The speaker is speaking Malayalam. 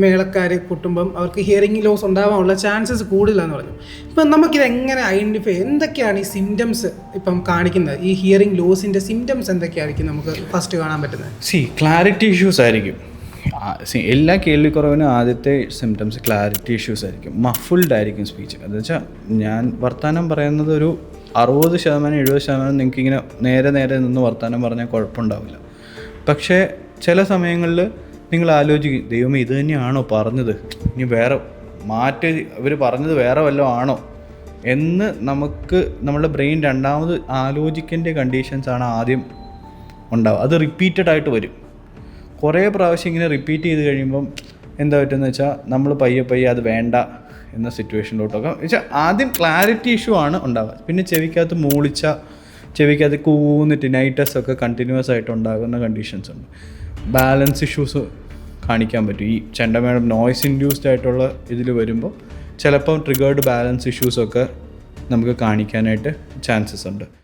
മേളക്കാർ കൂട്ടുമ്പം അവർക്ക് ഹിയറിംഗ് ലോസ് ഉണ്ടാവാനുള്ള ചാൻസസ് കൂടുതലാന്ന് പറഞ്ഞു. ഇപ്പം നമുക്കിത് എങ്ങനെ ഐഡൻറ്റിഫൈ, എന്തൊക്കെയാണ് ഈ സിംറ്റംസ് ഇപ്പം കാണിക്കുന്നത്, ഈ ഹിയറിംഗ് ലോസിൻ്റെ സിംറ്റംസ് എന്തൊക്കെയായിരിക്കും നമുക്ക് ഫസ്റ്റ് കാണാൻ പറ്റുന്നത്? ക്ലാരിറ്റി ഇഷ്യൂസ് ആയിരിക്കും. എല്ലാ കേൾവിക്കുറവിനും ആദ്യത്തെ സിംറ്റംസ് ക്ലാരിറ്റി ഇഷ്യൂസ് ആയിരിക്കും. മഫിൾഡ് ആയിരിക്കും സ്പീച്ച്. എന്ന് വെച്ചാൽ ഞാൻ വർത്തമാനം പറയുന്നത് ഒരു 60% 70% നിങ്ങൾക്കിങ്ങനെ നേരെ നിന്ന് വർത്തമാനം പറഞ്ഞാൽ കുഴപ്പമുണ്ടാവില്ല. പക്ഷേ ചില സമയങ്ങളിൽ നിങ്ങൾ ആലോചിക്കും, ദൈവമേ ഇത് തന്നെയാണോ പറഞ്ഞത്, ഇനി വേറെ മാറ്റി ഇവർ പറഞ്ഞത് വേറെ വല്ലതും ആണോ എന്ന് നമുക്ക് നമ്മുടെ ബ്രെയിൻ രണ്ടാമത് ആലോചിക്കേണ്ട കണ്ടീഷൻസാണ് ആദ്യം ഉണ്ടാവുക. അത് റിപ്പീറ്റഡ് ആയിട്ട് വരും. കുറേ പ്രാവശ്യം ഇങ്ങനെ റിപ്പീറ്റ് ചെയ്ത് കഴിയുമ്പം എന്താ പറ്റുമെന്ന് വെച്ചാൽ നമ്മൾ പയ്യെ അത് വേണ്ട എന്ന സിറ്റുവേഷനിലോട്ടൊക്കെ വെച്ചാൽ ആദ്യം ക്ലാരിറ്റി ഇഷ്യൂ ആണ് ഉണ്ടാവുക. പിന്നെ ചെവിക്കകത്ത് മൂളിച്ച, ചെവിക്കകത്ത് കൂന്നിട്ട് നൈറ്റസ് ഒക്കെ കണ്ടിന്യൂസ് ആയിട്ട് ഉണ്ടാകുന്ന കണ്ടീഷൻസ് ഉണ്ട്. ബാലൻസ് ഇഷ്യൂസ് കാണിക്കാൻ പറ്റും. ഈ ചെണ്ടമേളം നോയ്സ് ഇൻഡ്യൂസ്ഡ് ആയിട്ടുള്ള ഇതിൽ വരുമ്പോൾ ചിലപ്പം ട്രിഗേർഡ് ബാലൻസ് ഇഷ്യൂസൊക്കെ നമുക്ക് കാണിക്കാനായിട്ട് ചാൻസസ് ഉണ്ട്.